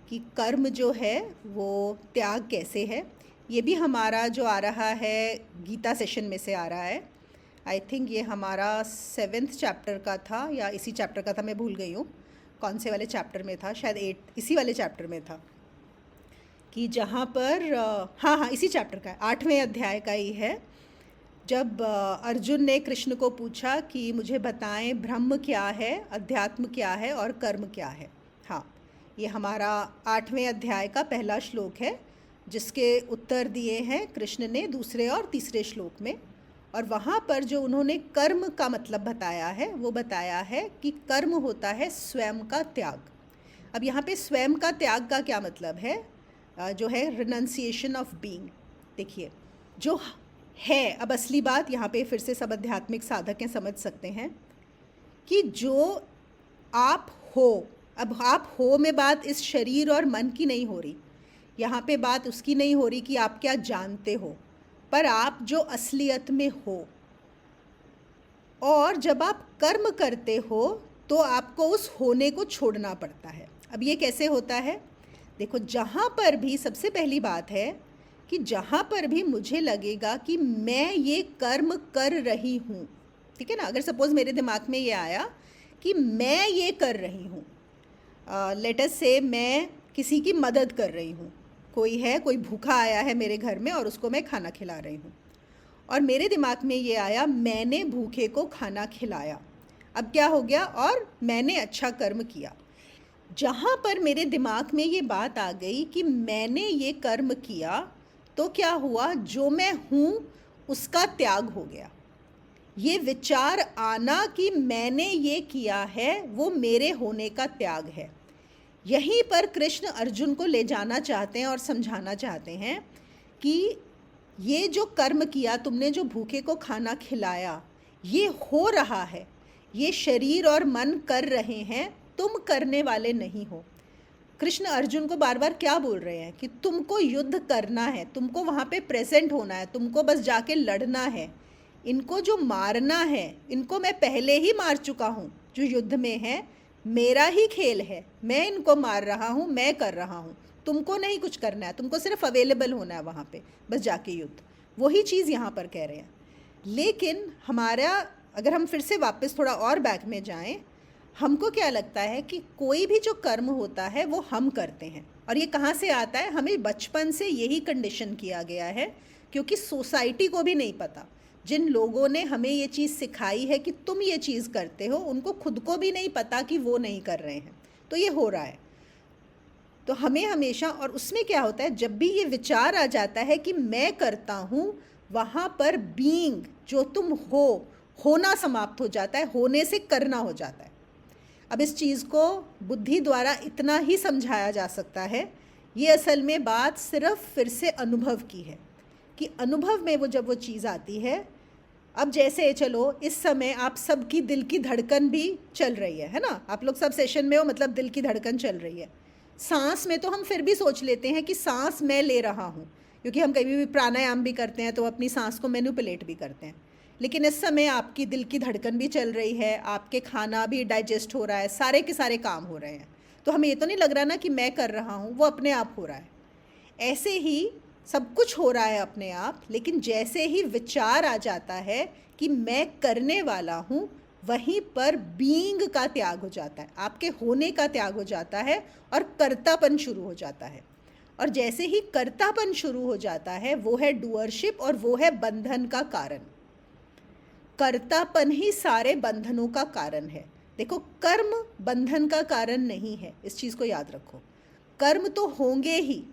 A: कि कर्म जो है वो त्याग कैसे है। ये भी हमारा जो आ रहा है गीता सेशन में से आ रहा है। आई थिंक ये हमारा 7th चैप्टर का था, या इसी चैप्टर का था, मैं भूल गई हूँ कौन से वाले चैप्टर में था, शायद 8 इसी वाले चैप्टर में था, कि जहाँ पर हाँ हाँ इसी चैप्टर का 8वें अध्याय का ही है। जब अर्जुन ने कृष्ण को पूछा कि मुझे बताएं ब्रह्म क्या है, अध्यात्म क्या है और कर्म क्या है। हाँ, ये हमारा 8वें अध्याय का पहला श्लोक है, जिसके उत्तर दिए हैं कृष्ण ने दूसरे और तीसरे श्लोक में। और वहाँ पर जो उन्होंने कर्म का मतलब बताया है, वो बताया है कि कर्म होता है स्वयं का त्याग। अब यहाँ पे स्वयं का त्याग का क्या मतलब है, जो है रिनंसिएशन ऑफ बीइंग। देखिए जो है, अब असली बात यहाँ पे फिर से सब आध्यात्मिक साधक हैं समझ सकते हैं कि जो आप हो, अब आप हो में बात इस शरीर और मन की नहीं हो रही, यहाँ पे बात उसकी नहीं हो रही कि आप क्या जानते हो, पर आप जो असलियत में हो। और जब आप कर्म करते हो तो आपको उस होने को छोड़ना पड़ता है। अब ये कैसे होता है? देखो, जहाँ पर भी सबसे पहली बात है कि जहाँ पर भी मुझे लगेगा कि मैं ये कर्म कर रही हूँ, ठीक है ना, अगर सपोज़ मेरे दिमाग में ये आया कि मैं ये कर रही हूँ, लेट अस से मैं किसी की मदद कर रही हूँ, कोई भूखा आया है मेरे घर में और उसको मैं खाना खिला रही हूँ, और मेरे दिमाग में ये आया मैंने भूखे को खाना खिलाया, अब क्या हो गया, और मैंने अच्छा कर्म किया। जहाँ पर मेरे दिमाग में ये बात आ गई कि मैंने ये कर्म किया, तो क्या हुआ, जो मैं हूँ उसका त्याग हो गया। ये विचार आना कि मैंने ये किया है, वो मेरे होने का त्याग है। यहीं पर कृष्ण अर्जुन को ले जाना चाहते हैं और समझाना चाहते हैं कि ये जो कर्म किया तुमने, जो भूखे को खाना खिलाया, ये हो रहा है, ये शरीर और मन कर रहे हैं, तुम करने वाले नहीं हो। कृष्ण अर्जुन को बार बार क्या बोल रहे हैं कि तुमको युद्ध करना है, तुमको वहाँ पे प्रेजेंट होना है, तुमको बस जाके लड़ना है। इनको जो मारना है, इनको मैं पहले ही मार चुका हूँ, जो युद्ध में है मेरा ही खेल है, मैं इनको मार रहा हूँ, मैं कर रहा हूँ, तुमको नहीं कुछ करना है, तुमको सिर्फ अवेलेबल होना है वहाँ पे, बस जाके युद्ध। वही चीज़ यहाँ पर कह रहे हैं। लेकिन हमारा, अगर हम फिर से वापस थोड़ा और बैक में जाएं, हमको क्या लगता है कि कोई भी जो कर्म होता है वो हम करते हैं, और ये कहाँ से आता है, हमें बचपन से यही कंडीशन किया गया है, क्योंकि सोसाइटी को भी नहीं पता। जिन लोगों ने हमें ये चीज़ सिखाई है कि तुम ये चीज़ करते हो, उनको खुद को भी नहीं पता कि वो नहीं कर रहे हैं, तो ये हो रहा है। तो हमें हमेशा, और उसमें क्या होता है, जब भी ये विचार आ जाता है कि मैं करता हूँ, वहाँ पर बीइंग, जो तुम हो, होना समाप्त हो जाता है, होने से करना हो जाता है। अब इस चीज़ को बुद्धि द्वारा इतना ही समझाया जा सकता है, ये असल में बात सिर्फ फिर से अनुभव की है, कि अनुभव में वो जब वो चीज़ आती है, अब जैसे चलो इस समय आप सबकी दिल की धड़कन भी चल रही है ना, आप लोग सब सेशन में हो, मतलब दिल की धड़कन चल रही है। सांस में तो हम फिर भी सोच लेते हैं कि सांस मैं ले रहा हूँ, क्योंकि हम कभी भी प्राणायाम भी करते हैं तो अपनी सांस को मैनिपुलेट भी करते हैं। लेकिन इस समय आपकी दिल की धड़कन भी चल रही है, आपके खाना भी डाइजेस्ट हो रहा है, सारे के सारे काम हो रहे हैं, तो हमें ये तो नहीं लग रहा ना कि मैं कर रहा हूँ, वो अपने आप हो रहा है। ऐसे ही सब कुछ हो रहा है अपने आप, लेकिन जैसे ही विचार आ जाता है कि मैं करने वाला हूँ, वहीं पर बीइंग का त्याग हो जाता है, आपके होने का त्याग हो जाता है, और कर्तापन शुरू हो जाता है। और जैसे ही कर्तापन शुरू हो जाता है, वो है डूअरशिप, और वो है बंधन का कारण। कर्तापन ही सारे बंधनों का कारण है। देखो, कर्म बंधन का कारण नहीं है, इस चीज़ को याद रखो। कर्म तो होंगे ही,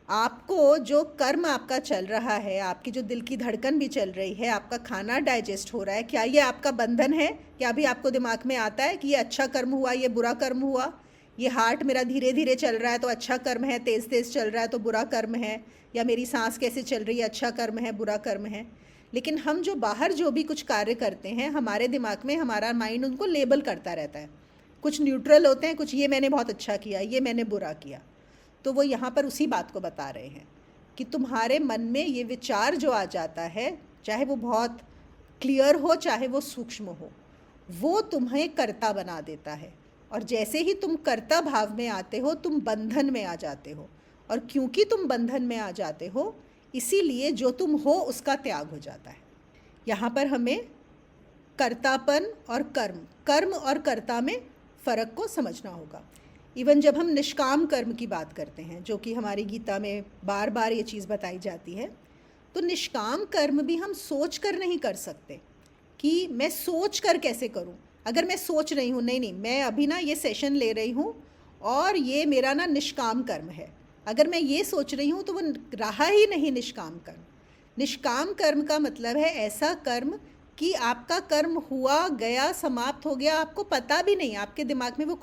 A: आपको जो कर्म आपका चल रहा है, आपकी जो दिल की धड़कन भी चल रही है, आपका खाना डाइजेस्ट हो रहा है, क्या ये आपका बंधन है? क्या अभी आपको दिमाग में आता है कि ये अच्छा कर्म हुआ, ये बुरा कर्म हुआ, ये हार्ट मेरा धीरे धीरे चल रहा है तो अच्छा कर्म है, तेज़ तेज़ चल रहा है तो बुरा कर्म है, या मेरी सांस कैसे चल रही है, अच्छा कर्म है, बुरा कर्म है? लेकिन हम जो बाहर जो भी कुछ कार्य करते हैं, हमारे दिमाग में हमारा माइंड उनको लेबल करता रहता है। कुछ न्यूट्रल होते हैं, कुछ ये मैंने बहुत अच्छा किया, ये मैंने बुरा किया। तो वो यहाँ पर उसी बात को बता रहे हैं कि तुम्हारे मन में ये विचार जो आ जाता है, चाहे वो बहुत क्लियर हो, चाहे वो सूक्ष्म हो, वो तुम्हें कर्ता बना देता है। और जैसे ही तुम कर्ता भाव में आते हो, तुम बंधन में आ जाते हो, और क्योंकि तुम बंधन में आ जाते हो, इसीलिए जो तुम हो उसका त्याग हो जाता है। यहाँ पर हमें कर्तापन और कर्म और कर्ता में फ़र्क को समझना होगा। इवन जब हम निष्काम कर्म की बात करते हैं, जो कि हमारी गीता में बार बार ये चीज़ बताई जाती है, तो निष्काम कर्म भी हम सोच कर नहीं कर सकते कि मैं सोच कर कैसे करूं। अगर मैं सोच रही हूं नहीं मैं अभी ना ये सेशन ले रही हूं और ये मेरा ना निष्काम कर्म है, अगर मैं ये सोच रही हूं तो वो रहा ही नहीं निष्काम कर्म। निष्काम कर्म का मतलब है ऐसा कर्म कि आपका कर्म हुआ गया, समाप्त हो गया, आपको पता भी नहीं, आपके दिमाग में वो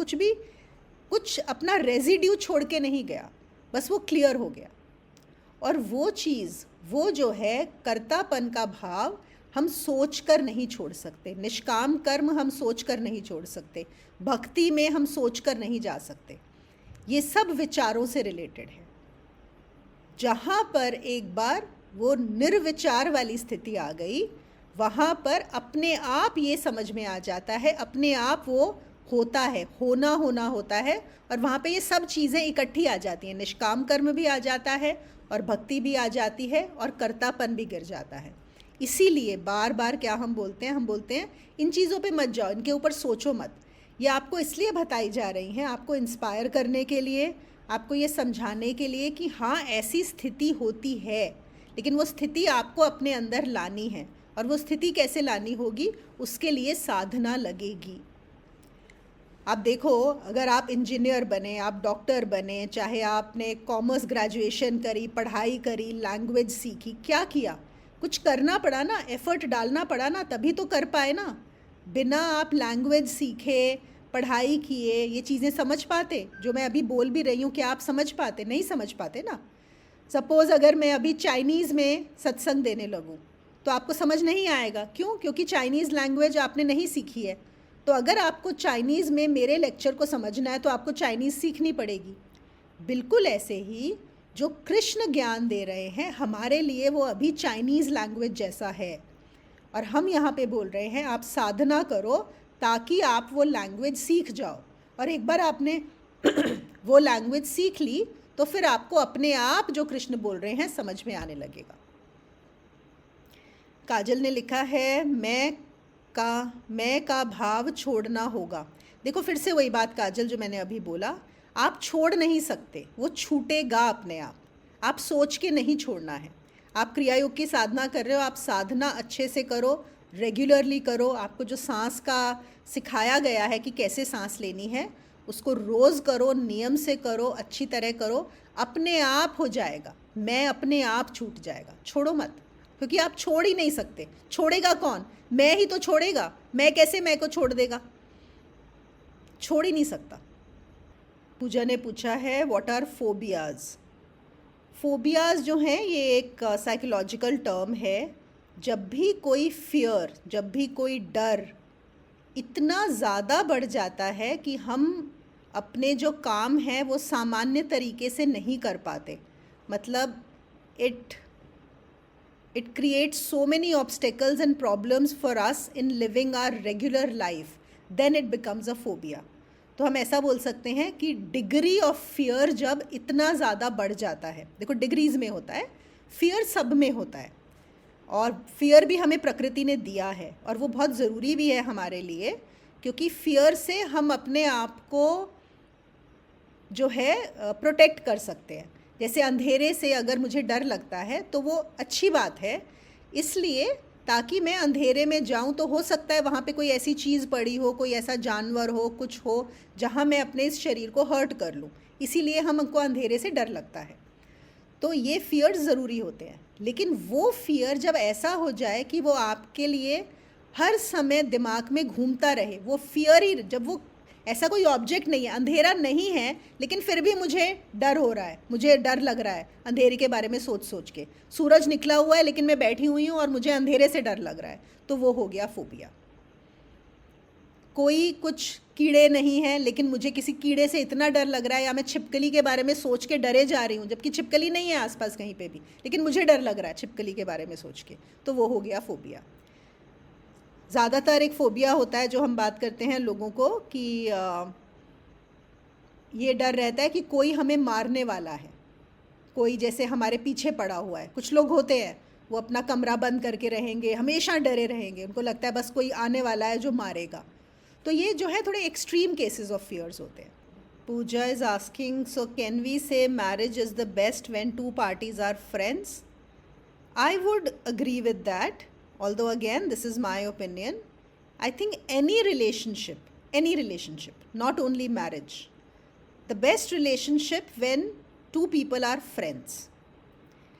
A: कुछ अपना रेजिड्यू छोड़ के नहीं गया, बस वो क्लियर हो गया। और वो चीज़, वो जो है कर्तापन का भाव, हम सोच कर नहीं छोड़ सकते। निष्काम कर्म हम सोच कर नहीं छोड़ सकते, भक्ति में हम सोच कर नहीं जा सकते। ये सब विचारों से रिलेटेड है। जहाँ पर एक बार वो निर्विचार वाली स्थिति आ गई, वहाँ पर अपने आप ये समझ में आ जाता है, अपने आप वो होता है, होना होना होता है, और वहाँ पे ये सब चीज़ें इकट्ठी आ जाती हैं। निष्काम कर्म भी आ जाता है और भक्ति भी आ जाती है और कर्तापन भी गिर जाता है। इसीलिए बार बार क्या हम बोलते हैं इन चीज़ों पे मत जाओ, इनके ऊपर सोचो मत। ये आपको इसलिए बताई जा रही हैं, आपको इंस्पायर करने के लिए, आपको ये समझाने के लिए कि हाँ ऐसी स्थिति होती है, लेकिन वो स्थिति आपको अपने अंदर लानी है। और वो स्थिति कैसे लानी होगी, उसके लिए साधना लगेगी। आप देखो, अगर आप इंजीनियर बने, आप डॉक्टर बने, चाहे आपने कॉमर्स ग्रेजुएशन करी, पढ़ाई करी, लैंग्वेज सीखी, क्या किया, कुछ करना पड़ा ना, एफर्ट डालना पड़ा ना, तभी तो कर पाए ना। बिना आप लैंग्वेज सीखे, पढ़ाई किए, ये चीज़ें समझ पाते जो मैं अभी बोल भी रही हूँ, क्या आप समझ पाते? नहीं समझ पाते ना। सपोज़ अगर मैं अभी चाइनीज़ में सत्संग देने लगूँ तो आपको समझ नहीं आएगा। क्यों? क्योंकि चाइनीज़ लैंग्वेज आपने नहीं सीखी है। तो अगर आपको चाइनीज़ में मेरे लेक्चर को समझना है तो आपको चाइनीज़ सीखनी पड़ेगी। बिल्कुल ऐसे ही जो कृष्ण ज्ञान दे रहे हैं हमारे लिए, वो अभी चाइनीज़ लैंग्वेज जैसा है। और हम यहाँ पे बोल रहे हैं आप साधना करो ताकि आप वो लैंग्वेज सीख जाओ। और एक बार आपने वो लैंग्वेज सीख ली तो फिर आपको अपने आप जो कृष्ण बोल रहे हैं समझ में आने लगेगा। काजल ने लिखा है मैं का भाव छोड़ना होगा। देखो फिर से वही बात काजल जो मैंने अभी बोला, आप छोड़ नहीं सकते, वो छूटेगा अपने आप। आप सोच के नहीं छोड़ना है। आप क्रिया योग की साधना कर रहे हो, आप साधना अच्छे से करो, रेगुलरली करो। आपको जो सांस का सिखाया गया है कि कैसे सांस लेनी है, उसको रोज़ करो, नियम से करो, अच्छी तरह करो, अपने आप हो जाएगा। मैं अपने आप छूट जाएगा। छोड़ो मत, क्योंकि आप छोड़ ही नहीं सकते। छोड़ेगा कौन? मैं ही तो छोड़ेगा। मैं कैसे मैं को छोड़ देगा? छोड़ ही नहीं सकता। पूजा ने पूछा है व्हाट आर फोबियाज। फोबियाज जो हैं ये एक साइकोलॉजिकल टर्म है। जब भी कोई फियर, जब भी कोई डर इतना ज़्यादा बढ़ जाता है कि हम अपने जो काम हैं वो सामान्य तरीके से नहीं कर पाते, मतलब it creates so many obstacles and problems for us in living our regular life, then it becomes a phobia. तो हम ऐसा बोल सकते हैं कि डिग्री ऑफ फियर जब इतना ज़्यादा बढ़ जाता है, देखो डिग्रीज में होता है, फियर सब में होता है, और फियर भी हमें प्रकृति ने दिया है और वो बहुत ज़रूरी भी है हमारे लिए, क्योंकि फियर से हम अपने आप को जो है प्रोटेक्ट कर सकते हैं। जैसे अंधेरे से अगर मुझे डर लगता है तो वो अच्छी बात है, इसलिए ताकि मैं अंधेरे में जाऊं तो हो सकता है वहाँ पे कोई ऐसी चीज़ पड़ी हो, कोई ऐसा जानवर हो, कुछ हो जहाँ मैं अपने इस शरीर को हर्ट कर लूँ, इसीलिए हमको अंधेरे से डर लगता है। तो ये फियर्स ज़रूरी होते हैं, लेकिन वो फियर जब ऐसा हो जाए कि वो आपके लिए हर समय दिमाग में घूमता रहे, वो फियर ही, जब वो ऐसा कोई ऑब्जेक्ट नहीं है, अंधेरा नहीं है, लेकिन फिर भी मुझे डर हो रहा है, मुझे डर लग रहा है अंधेरे के बारे में सोच सोच के, सूरज निकला हुआ है लेकिन मैं बैठी हुई हूँ और मुझे अंधेरे से डर लग रहा है, तो वो हो गया फोबिया। कोई कुछ कीड़े नहीं हैं लेकिन मुझे किसी कीड़े से इतना डर लग रहा है, या मैं छिपकली के बारे में सोच के डरे जा रही हूँ जबकि छिपकली नहीं है आसपास कहीं पे भी, लेकिन मुझे डर लग रहा है छिपकली के बारे में सोच के, तो वो हो गया फोबिया। ज़्यादातर एक फ़ोबिया होता है जो हम बात करते हैं लोगों को कि ये डर रहता है कि कोई हमें मारने वाला है, कोई जैसे हमारे पीछे पड़ा हुआ है। कुछ लोग होते हैं वो अपना कमरा बंद करके रहेंगे, हमेशा डरे रहेंगे, उनको लगता है बस कोई आने वाला है जो मारेगा। तो ये जो है थोड़े एक्सट्रीम केसेस ऑफ फियर्स होते हैं। Pooja is asking, so can we say marriage is the best when two parties are friends? I would agree with that, although again this is my opinion. I think any relationship, not only marriage, the best relationship when two people are friends.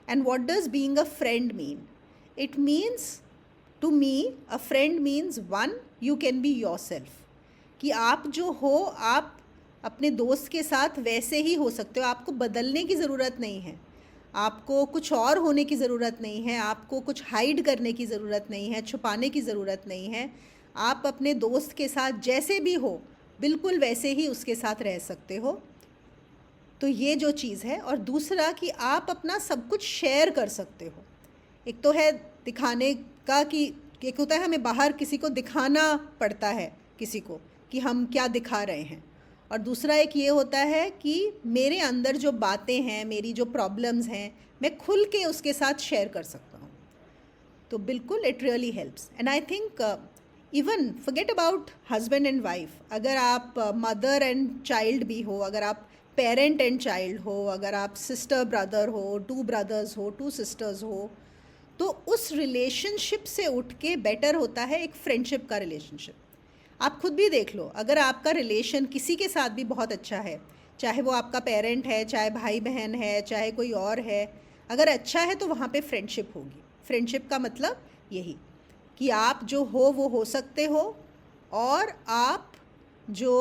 A: And what does being a friend mean? It means, to me, a friend means one, you can be yourself. कि आप जो हो, आप अपने दोस्त के साथ वैसे ही हो सकते हो, आपको बदलने की ज़रूरत नहीं है, आपको कुछ और होने की ज़रूरत नहीं है, आपको कुछ हाइड करने की ज़रूरत नहीं है, छुपाने की ज़रूरत नहीं है। आप अपने दोस्त के साथ जैसे भी हो बिल्कुल वैसे ही उसके साथ रह सकते हो। तो ये जो चीज़ है, और दूसरा कि आप अपना सब कुछ शेयर कर सकते हो। एक तो है दिखाने का, कि एक होता है हमें बाहर किसी को दिखाना पड़ता है, किसी को कि हम क्या दिखा रहे हैं, और दूसरा एक ये होता है कि मेरे अंदर जो बातें हैं, मेरी जो प्रॉब्लम्स हैं, मैं खुल के उसके साथ शेयर कर सकता हूँ। तो बिल्कुल it really helps. And I think even forget about husband and wife, अगर आप मदर एंड चाइल्ड भी हो, अगर आप पेरेंट एंड चाइल्ड हो, अगर आप सिस्टर ब्रदर हो, 2 ब्रदर्स हो, 2 सिस्टर्स हो, तो उस रिलेशनशिप से उठ के बेटर होता है एक फ्रेंडशिप का रिलेशनशिप। आप खुद भी देख लो, अगर आपका रिलेशन किसी के साथ भी बहुत अच्छा है, चाहे वो आपका पेरेंट है, चाहे भाई बहन है, चाहे कोई और है, अगर अच्छा है तो वहाँ पे फ्रेंडशिप होगी। फ्रेंडशिप का मतलब यही कि आप जो हो वो हो सकते हो, और आप जो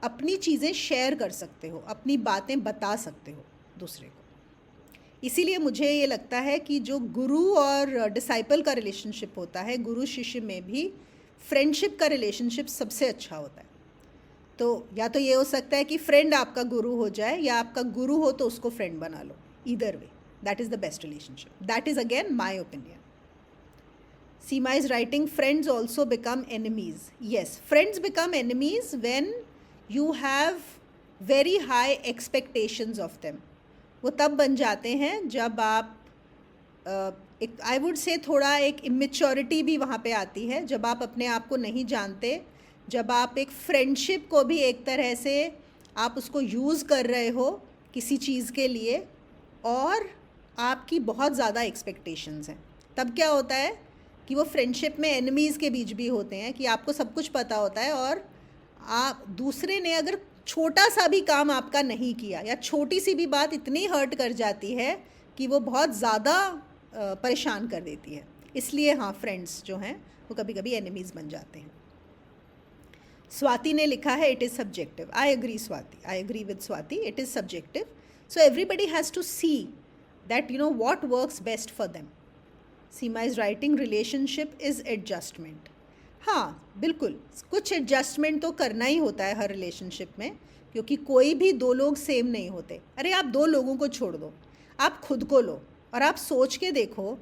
A: अपनी चीज़ें शेयर कर सकते हो, अपनी बातें बता सकते हो दूसरे को। इसीलिए मुझे ये लगता है कि जो गुरु और डिसाइपल का रिलेशनशिप होता है, गुरु शिष्य में भी फ्रेंडशिप का रिलेशनशिप सबसे अच्छा होता है। तो या तो ये हो सकता है कि फ्रेंड आपका गुरु हो जाए, या आपका गुरु हो तो उसको फ्रेंड बना लो। Either way, that is the best relationship. That is again my opinion. Seema is writing, friends also become enemies. Yes, friends become enemies when you have very high expectations of them. वो तब बन जाते हैं जब आप एक I would say थोड़ा एक इमेच्योरिटी भी वहाँ पे आती है, जब आप अपने आप को नहीं जानते, जब आप एक फ्रेंडशिप को भी एक तरह से आप उसको यूज़ कर रहे हो किसी चीज़ के लिए, और आपकी बहुत ज़्यादा एक्सपेक्टेशंस हैं, तब क्या होता है कि वो फ्रेंडशिप में एनिमीज़ के बीच भी होते हैं, कि आपको सब कुछ पता होता है, और आप दूसरे ने अगर छोटा सा भी काम आपका नहीं किया, या छोटी सी भी बात इतनी हर्ट कर जाती है कि वो बहुत ज़्यादा परेशान कर देती है। इसलिए हाँ, फ्रेंड्स जो हैं वो कभी कभी एनिमीज़ बन जाते हैं। स्वाति ने लिखा है, it is subjective. I agree Swati, I agree with Swati, it is subjective. So everybody has to see that you know what works best for them. Seema is writing, relationship is adjustment. हाँ बिल्कुल, कुछ एडजस्टमेंट तो करना ही होता है हर रिलेशनशिप में, क्योंकि कोई भी 2 लोग सेम नहीं होते। अरे आप 2 लोगों को छोड़ दो, आप खुद को लो और आप सोच के देखो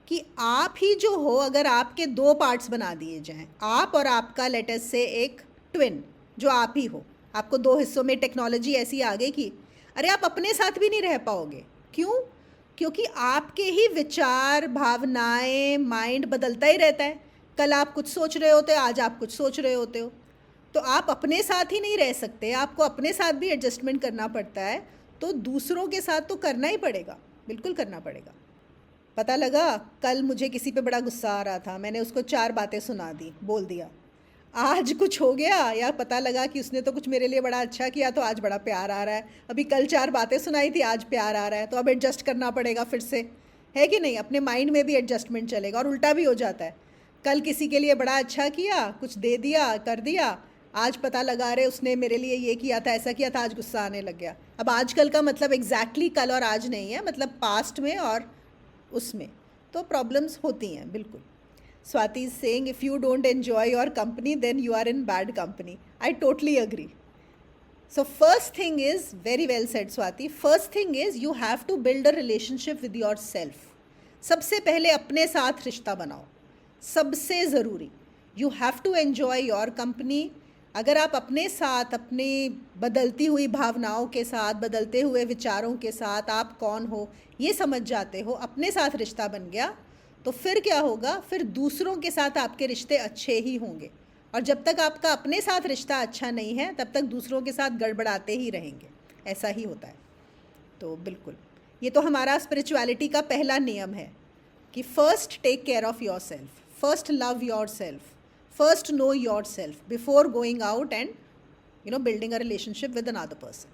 A: कि आप ही जो हो, अगर आपके 2 पार्ट्स बना दिए जाएं, आप और आपका लेटस से एक ट्विन जो आप ही हो, आपको 2 हिस्सों में टेक्नोलॉजी ऐसी आ गई कि अरे आप अपने साथ भी नहीं रह पाओगे। क्यों? क्योंकि आपके ही विचार, भावनाएं, माइंड बदलता ही रहता है। कल आप कुछ सोच रहे होते हो, आज आप कुछ सोच रहे होते हो, तो आप अपने साथ ही नहीं रह सकते, आपको अपने साथ भी एडजस्टमेंट करना पड़ता है, तो दूसरों के साथ तो करना ही पड़ेगा, बिल्कुल करना पड़ेगा। पता लगा कल मुझे किसी पे बड़ा गुस्सा आ रहा था, मैंने उसको 4 बातें सुना दी, बोल दिया। आज कुछ हो गया, या पता लगा कि उसने तो कुछ मेरे लिए बड़ा अच्छा किया, तो आज बड़ा प्यार आ रहा है। अभी कल 4 बातें सुनाई थी, आज प्यार आ रहा है, तो अब एडजस्ट करना पड़ेगा फिर से, है कि नहीं? अपने माइंड में भी एडजस्टमेंट चलेगा। और उल्टा भी हो जाता है, कल किसी के लिए बड़ा अच्छा किया, कुछ दे दिया, कर दिया, आज पता लगा रहे उसने मेरे लिए ये किया था, ऐसा किया था, आज गुस्सा आने लग गया। अब आजकल का मतलब एग्जैक्टली कल और आज नहीं है, मतलब पास्ट में और उसमें, तो प्रॉब्लम्स होती हैं बिल्कुल। Swati is saying, if you don't enjoy your company, then you are in bad company. I totally agree. So first thing is, very well said Swati, first thing is you have to build a relationship with yourself. सबसे पहले अपने साथ रिश्ता बनाओ, सबसे ज़रूरी। You have to enjoy your company. अगर आप अपने साथ, अपनी बदलती हुई भावनाओं के साथ, बदलते हुए विचारों के साथ आप कौन हो ये समझ जाते हो, अपने साथ रिश्ता बन गया, तो फिर क्या होगा? फिर दूसरों के साथ आपके रिश्ते अच्छे ही होंगे। और जब तक आपका अपने साथ रिश्ता अच्छा नहीं है, तब तक दूसरों के साथ गड़बड़ाते ही रहेंगे, ऐसा ही होता है। तो बिल्कुल, ये तो हमारा स्पिरिचुअलिटी का पहला नियम है कि first take care of yourself, first love yourself, first know yourself before going out and building a relationship with another person.